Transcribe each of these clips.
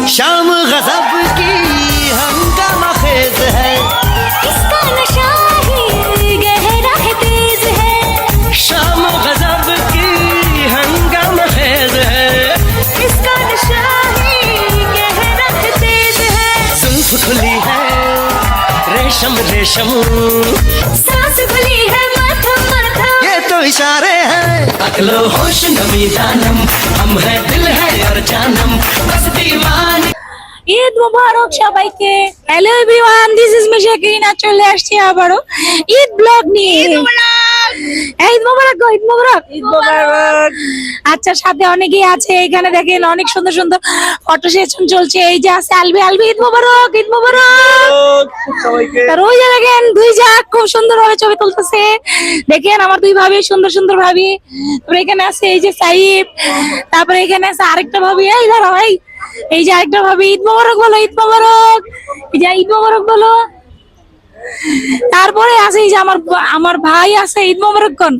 शाम गजब की हंगामा खेज है, इसका नशा ही गहरा है तेज है, शाम गजब की हंगामा खेज है, इसका नशा ही गहरा है तेज है, जुल्फ खुली है रेशम रेशम, सांस खुली है माथा माथा, ये तो इशारे हैं। अकलो होश नमी जानम, हम है दिल है और जानम, बस दीवानी। ঈদ মোবারক সবাইকে। Hello everyone, this is me Shakirina, চলে আসছি আবারো ঈদ ব্লগ নিয়ে। ঈদ মোবারক গো, ঈদ মোবারক, ঈদ মোবারক। আচ্ছা, সাথে অনেকেই আছে এখানে, দেখেন অনেক সুন্দর সুন্দর ফটো সেশন চলছে। এই যে আছে আলবি, আলবি ঈদ মোবারক, ঈদ মোবারক সবাইকে। আর ওই যে দেখেন দুই জাক খুব সুন্দর ভাবে ছবি তুলতেছে, দেখেন আমার দুই ভাবি সুন্দর সুন্দর ভাবি। তারপরে এখানে আছে এই যে সাইব, তারপরে এখানে আছে আরেকটা ভাবি, এই ধরো ভাই, এই যে আরেকটা ভাবি। ঈদ মোবারক বলো, ঈদ মোবারক, এই যে ঈদ মোবারক বলো। তারপরে আছে এই যে আমার ভাই আছে, ঈদ মোবারক কোন,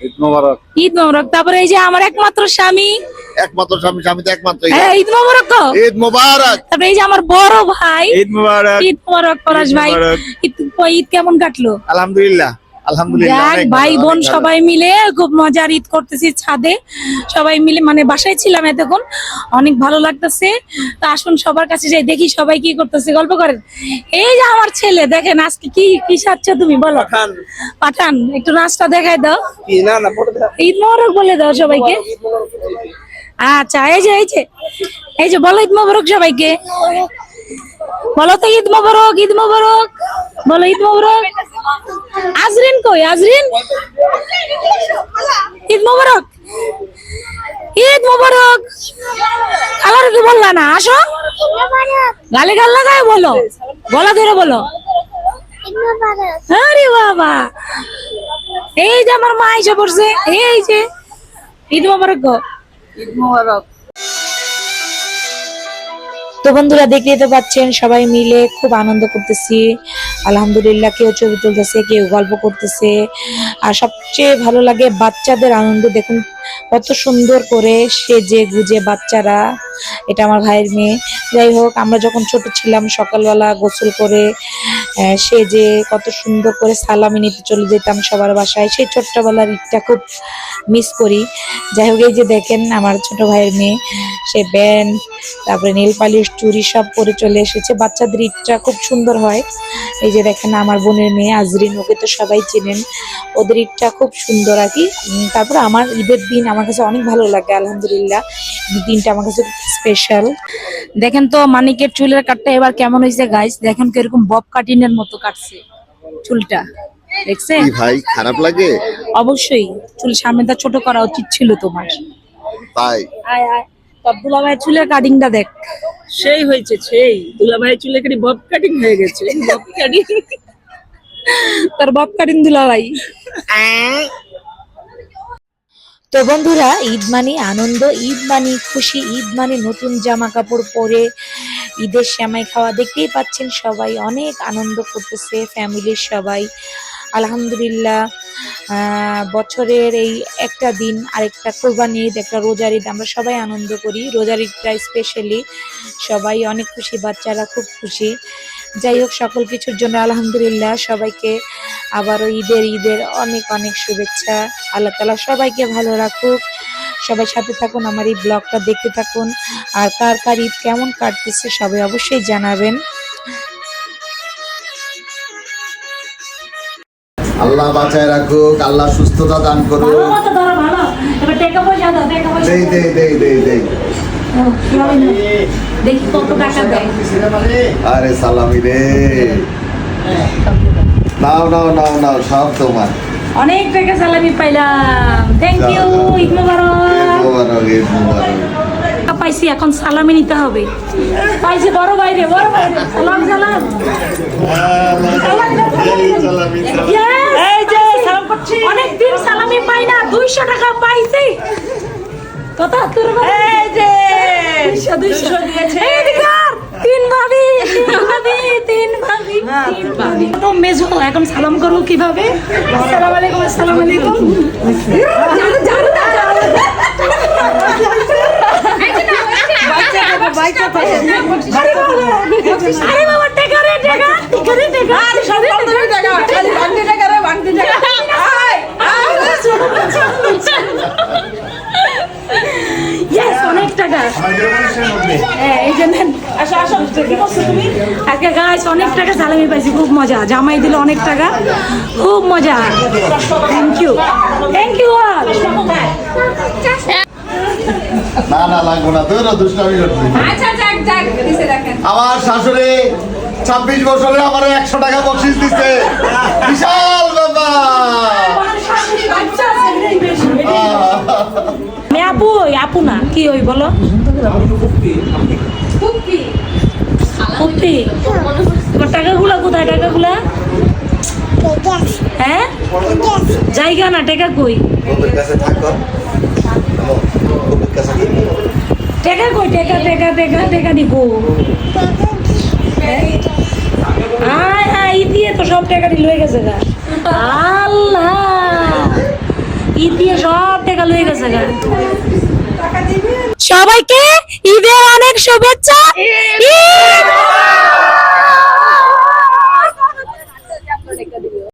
ঈদ মোবারক, ঈদ মোবারক। তারপরে এই যে আমার একমাত্র স্বামী, একমাত্র স্বামী, স্বামী তো একমাত্র। হ্যাঁ ঈদ মোবারক কো। ঈদ মোবারক। তারপরে এই যে আমার বড় ভাই, ঈদ মোবারক, ঈদ মোবারক পরাশ ভাই। ঈদ কেমন কাটলো? আলহামদুলিল্লাহ, আলহামদুলিল্লাহ। যাক, ভাই বোন সবাই মিলে খুব মজার ঈদ করতেছি ছাদে, সবাই মিলে, মানে বাসায় ছিলাম এতক্ষণ, অনেক ভালো লাগতেছে। তো আসুন সবার কাছে যাই, দেখি সবাই কি করতেছে, গল্প করেন। এই যে আমার ছেলে, দেখেন আজকে কি কি সাজছো তুমি, বলো। পাঠান, একটু নাচটা দেখাই দাও, ঈদ মোবারক বলে দাও সবাইকে। আচ্ছা, এই যে এই যে বলো ঈদ মোবারক সবাইকে, বলো তো ঈদ মোবারক, ঈদ মোবারক বলো, ঈদ মোবারক। আজরিন কই, আজরিন, ঈদ মোবারক, ঈদ মোবারক। কালার কি বললা না, আসো গালে গাল লাগায় বলো, গলা ধরে বলো। আরে বাবা, এই যে আমার মা এসে পড়ছে, এই যে ঈদ মোবারক গো, ঈদ মোবারক। তো বন্ধুরা, দেখতেই তো পাচ্ছেন সবাই মিলে খুব আনন্দ করতেছি, আলহামদুলিল্লাহ। কেউ ছবি তুলতেছে, কেউ গল্প করতেছে, আর সবচেয়ে ভালো লাগে বাচ্চাদের আনন্দ। দেখুন কত সুন্দর করে সেজে গুজে বাচ্চারা, এটা আমার ভাইয়ের মেয়ে। যাই হোক, আমরা যখন ছোট ছিলাম সকালবেলা গোসল করে সেজে কত সুন্দর করে সালামি নিতে চলে যেতাম সবার বাসায়, সেই ছোট্টবেলার ঈদটা খুব মিস করি। যাই হোক, এই যে দেখেন আমার ছোট ভাইয়ের মেয়ে, সে ব্যান্ড, তারপরে নীল পালিশ, চুড়ি সব পরে চলে এসেছে। বাচ্চাদের ঈদটা খুব সুন্দর হয়। এই যে দেখেন আমার বোনের মেয়ে আজরিন, ওকে তো সবাই চেনেন, ওদের ঈদটা খুব সুন্দর আর কি। তারপরে আমার ঈদের দিন আমার কাছে অনেক ভালো লাগে, আলহামদুলিল্লাহ। দিনটা আমার কাছে স্পেশাল। দেখেন তো মানিকের চুলের কাটটা এবার কেমন হয়েছে গাইস, দেখেন কিরকম বব কাটিং এর মতো কাটছে চুলটা, দেখছেন? কি ভাই, খারাপ লাগে? অবশ্যই, চুল সামনেটা ছোট করা উচিত ছিল তোমার। তাই আয় আয়, দুলা ভাইয়ের চুলের কাটিংটা দেখ, সেই হয়েছে, সেই দুলা ভাইয়ের চুলে কাটি বব কাটিং হয়ে গেছে, বব কাটিং, তার বব কাটিং দুলা ভাই। তো বন্ধুরা, ঈদ মানে আনন্দ, ঈদ মানে খুশি, ঈদ মানে নতুন জামা কাপড় পরে ঈদের সেমাই খাওয়া। দেখতেই পাচ্ছেন সবাই অনেক আনন্দ করতেছে, ফ্যামিলির সবাই, আলহামদুলিল্লাহ। বছরের এই একটা দিন, আরেকটা কোরবানি ঈদ, একটা রোজার ঈদ, আমরা সবাই আনন্দ করি। রোজার ঈদটা স্পেশালি সবাই অনেক খুশি, বাচ্চারা খুব খুশি। যাই হোক, সকল কিছুর জন্য আলহামদুলিল্লাহ। সবাইকে আবারও ঈদের অনেক অনেক শুভেচ্ছা। আল্লাহ তাআলা সবাইকে ভালো রাখুক। সবাই সাথে থাকুন, আমার এই ব্লগটা দেখতে থাকুন। আর কার কার ঈদ কেমন কাটতেছে সবাই অবশ্যই জানাবেন। আল্লাহ বাঁচায় রাখুক, আল্লাহ সুস্থতা দান করুক। দেই দেই দেই দেই দেই, দেখি কত টাকা দেয়। আরে সালামি রে, নাও নাও নাও নাও, সব তোমার। অনেক টাকা সালামি পাইলাম, থ্যাংক ইউ, ঈদ মোবারক। ঈদ মোবারক, ঈদ মোবারক। পাইছি, এখন সালামি নিতে হবে। পাইছি বড় বাইরে, বড় বাইরে, সালাম সালাম। এই যে সালাম করছি, অনেকদিন সালামি পাই না, 200 টাকা পাইছি। কত তোর? এই যে 200 দিয়েছে। তিন ভাবি, তিন ভাবি, তিন ভাবি, তিন ভাবি। তো মেজো এখন সালাম করবো কিভাবে? আসসালামু আলাইকুম, আসসালামু আলাইকুম। সবাই কোথায় আরে বাবা টাকা রে টাকা আরে সব বান্ধবী টাকা খালি বান্ধবী টাকা রে বান্ধবী টাকা ইয়েস অনেক টাকা এই যে নেন আসো আসো কি করছো তুমি আজকে গাইস অনেক টাকা সালামি পাইছি খুব মজা জামাই দিল অনেক টাকা খুব মজা থ্যাংক ইউ অল না না লাগবো না তোর দুষ্টামি করবি আচ্ছা যাক যাক দিছে দেখেন আমার শাশুড়ি 26 বছরে আমার 100 টাকা বকশিশ দিচ্ছে বিশাল আমি আপু না কি ওই বলো ফুপি ফুপি তোমার টাকাগুলা কোথায় টাকাগুলা হ্যাঁ জায়গা না টাকা কই ওদের কাছে থাকো ওদের কাছে টাকা কই টাকা দিব আয় আয় ই দিয়ে তো সব টাকা লয়ে গেছে গা আল্লাহ ই দিয়ে সব টাকা লয়ে গেছে গা সবাইকে ঈদের অনেক শুভেচ্ছা